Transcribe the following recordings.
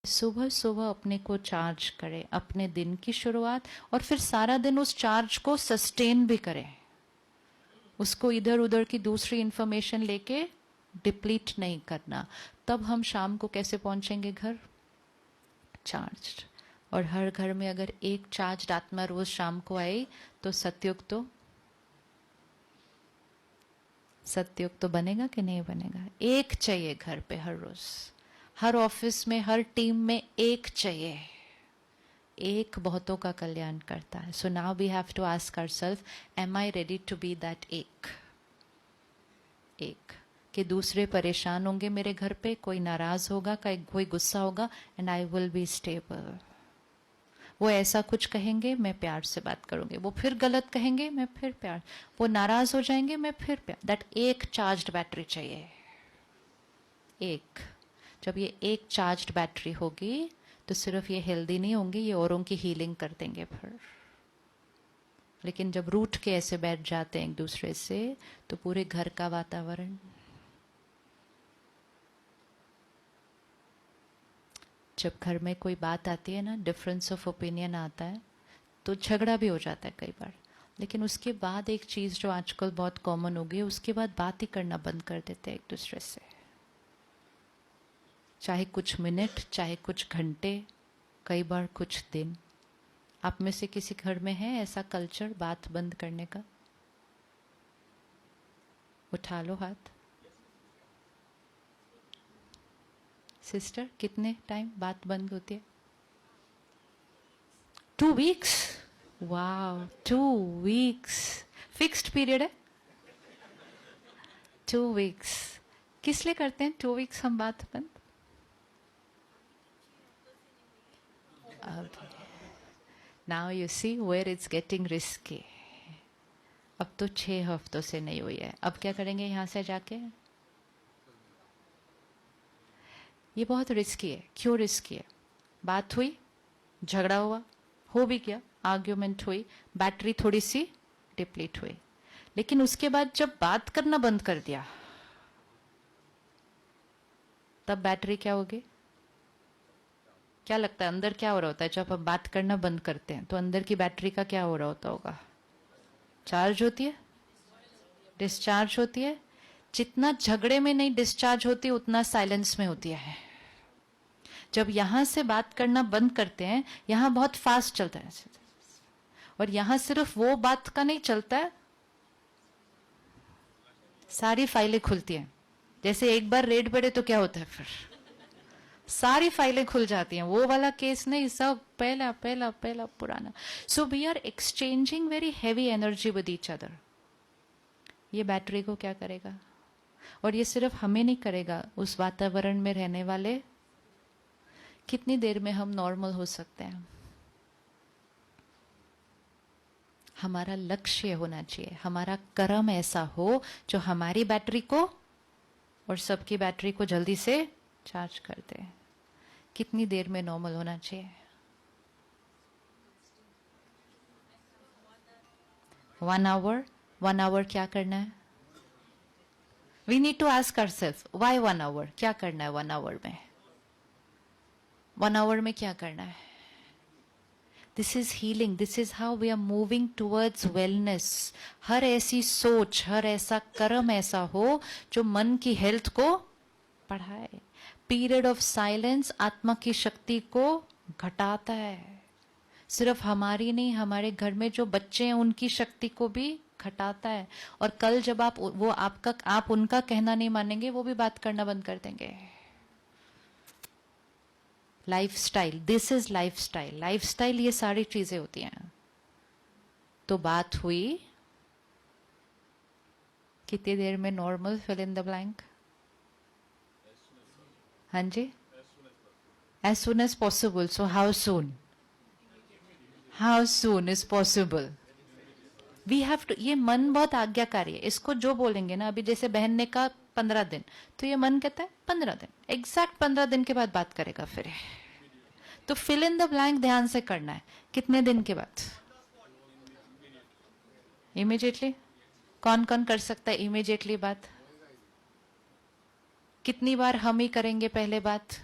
सुबह सुबह अपने को चार्ज करें, अपने दिन की शुरुआत, और फिर सारा दिन उस चार्ज को सस्टेन भी करें। उसको इधर उधर की दूसरी इंफॉर्मेशन लेके डिप्लीट नहीं करना। तब हम शाम को कैसे पहुंचेंगे घर? चार्ज्ड। और हर घर में अगर एक चार्ज्ड आत्मा रोज शाम को आई तो सत्युग तो बनेगा कि नहीं बनेगा? एक चाहिए घर पे हर रोज, हर ऑफिस में, हर टीम में एक चाहिए। एक बहुतों का कल्याण करता है। So now we have to ask ourself, am I ready to be that एक? कि दूसरे परेशान होंगे मेरे घर पे, कोई नाराज होगा, कोई गुस्सा होगा, and I will be stable. वो ऐसा कुछ कहेंगे, मैं प्यार से बात करूंगी। वो फिर गलत कहेंगे, मैं फिर प्यार। वो नाराज हो जाएंगे, मैं फिर प्यार। दैट एक चार्ज्ड बैटरी चाहिए। एक। जब ये एक चार्ज्ड बैटरी होगी तो सिर्फ ये हेल्दी नहीं होंगे, ये औरों की हीलिंग कर देंगे फिर। लेकिन जब रूठ के ऐसे बैठ जाते हैं एक दूसरे से, तो पूरे घर का वातावरण, जब घर में कोई बात आती है ना, डिफरेंस ऑफ ओपिनियन आता है, तो झगड़ा भी हो जाता है कई बार। लेकिन उसके बाद एक चीज जो आजकल बहुत कॉमन हो गई है, उसके बाद बात ही करना बंद कर देते हैं एक दूसरे से। चाहे कुछ मिनट, चाहे कुछ घंटे, कई बार कुछ दिन। आप में से किसी घर में है ऐसा कल्चर बात बंद करने का? उठा लो हाथ। सिस्टर, कितने टाइम बात बंद होती है? 2 वीक्स? वाह, 2 वीक्स फिक्स्ड पीरियड है? 2 वीक्स। किस लिए करते हैं 2 वीक्स हम बात बंद? Now you see where it's getting risky. अब तो 6 हफ्तों से नहीं हुई है, अब क्या करेंगे यहां से जाके? ये बहुत रिस्की है। क्यों रिस्की है? बात हुई, झगड़ा हुआ, हो भी गया, आर्ग्यूमेंट हुई, बैटरी थोड़ी सी डिप्लीट हुई। लेकिन उसके बाद जब बात करना बंद कर दिया, तब बैटरी क्या होगी? क्या लगता है अंदर क्या हो रहा होता है जब हम बात करना बंद करते हैं? तो अंदर की बैटरी का क्या हो रहा होता होगा? चार्ज होती है, डिस्चार्ज होती है। जितना झगड़े में नहीं डिस्चार्ज होती, उतना साइलेंस में होती है। जब यहां से बात करना बंद करते हैं, यहां बहुत फास्ट चलता है, और यहां सिर्फ वो बात का नहीं चलता है, सारी फाइलें खुलती हैं। जैसे एक बार रेड पड़े तो क्या होता है, फिर सारी फाइलें खुल जाती हैं। वो वाला केस नहीं, सब पहला पहला पहला पुराना। So we are exchanging very heavy energy with each other. ये बैटरी को क्या करेगा? और ये सिर्फ हमें नहीं करेगा, उस वातावरण में रहने वाले। कितनी देर में हम नॉर्मल हो सकते हैं? हमारा लक्ष्य होना चाहिए, हमारा कर्म ऐसा हो जो हमारी बैटरी को और सबकी बैटरी को जल्दी से चार्ज कर दे। कितनी देर में नॉर्मल होना चाहिए? 1 आवर। 1 आवर क्या करना है? We need to ask ourself, why 1 hour? क्या करना है 1 आवर में? 1 आवर में क्या करना है? This is healing, this is how we are moving towards wellness. हर ऐसी सोच, हर ऐसा कर्म ऐसा हो जो मन की हेल्थ को बढ़ाए। पीरियड ऑफ साइलेंस आत्मा की शक्ति को घटाता है। सिर्फ हमारी नहीं, हमारे घर में जो बच्चे हैं उनकी शक्ति को भी घटाता है। और कल जब आप उनका कहना नहीं मानेंगे, वो भी बात करना बंद कर देंगे। Lifestyle, this is lifestyle. Lifestyle ये सारी चीजें होती हैं। तो बात हुई, कितनी देर में normal? Fill in the blank. हाँ जी, as soon as possible. So how soon? How soon is possible? We have to. ये मन बहुत आज्ञाकारी है, इसको जो बोलेंगे ना, अभी जैसे बहन ने कहा 15 दिन, तो ये मन कहता है 15 दिन, एग्जैक्ट 15 दिन के बाद बात करेगा फिर। तो फिल इन द ब्लैंक ध्यान से करना है। कितने दिन के बाद? इमीडिएटली। कौन कौन कर सकता है इमीडिएटली बात? कितनी बार हम ही करेंगे पहले बात?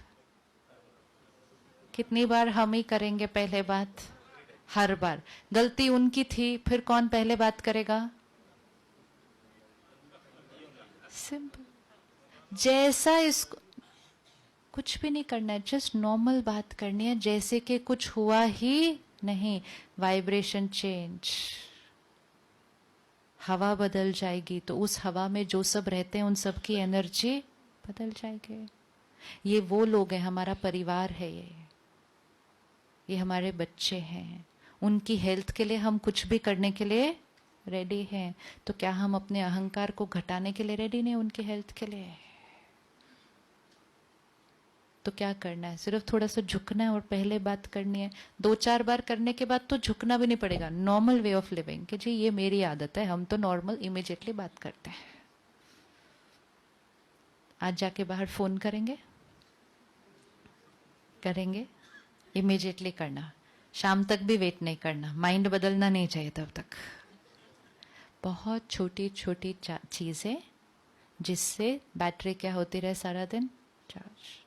कितनी बार हम ही करेंगे पहले बात? हर बार। गलती उनकी थी, फिर कौन पहले बात करेगा? सिंपल। जैसा इसको कुछ भी नहीं करना है, जस्ट नॉर्मल बात करनी है, जैसे कि कुछ हुआ ही नहीं। वाइब्रेशन चेंज, हवा बदल जाएगी तो उस हवा में जो सब रहते हैं उन सब की एनर्जी बदल जाएगी। ये वो लोग हैं, हमारा परिवार है, ये हमारे बच्चे हैं। उनकी हेल्थ के लिए हम कुछ भी करने के लिए रेडी हैं। तो क्या हम अपने अहंकार को घटाने के लिए रेडी नहीं उनकी हेल्थ के लिए? तो क्या करना है? सिर्फ थोड़ा सा झुकना है और पहले बात करनी है। 2-4 बार करने के बाद तो झुकना भी नहीं पड़ेगा। नॉर्मल वे ऑफ लिविंग कि जी ये मेरी आदत है, हम तो नॉर्मल इमीडिएटली बात करते हैं। आज जाके बाहर फोन करेंगे, करेंगे इमीडिएटली करना। शाम तक भी वेट नहीं करना, माइंड बदलना नहीं चाहिए तब तक। बहुत छोटी छोटी चीजें जिससे बैटरी क्या होती रहे सारा दिन? चार्ज।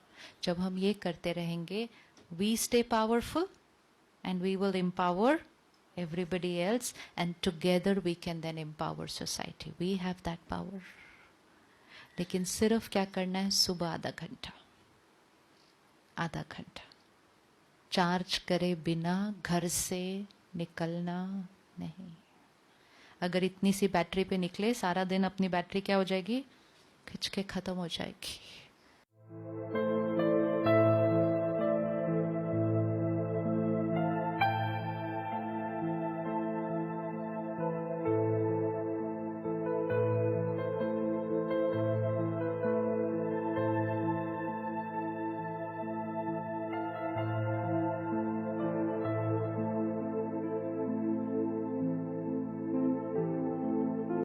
जब हम ये करते रहेंगे, we stay powerful and we will empower everybody else, and together we can then empower society. We have that power. लेकिन सिर्फ क्या करना है? सुबह आधा घंटा चार्ज करे बिना घर से निकलना नहीं। अगर इतनी सी बैटरी पे निकले, सारा दिन अपनी बैटरी क्या हो जाएगी? खिंच के खत्म हो जाएगी।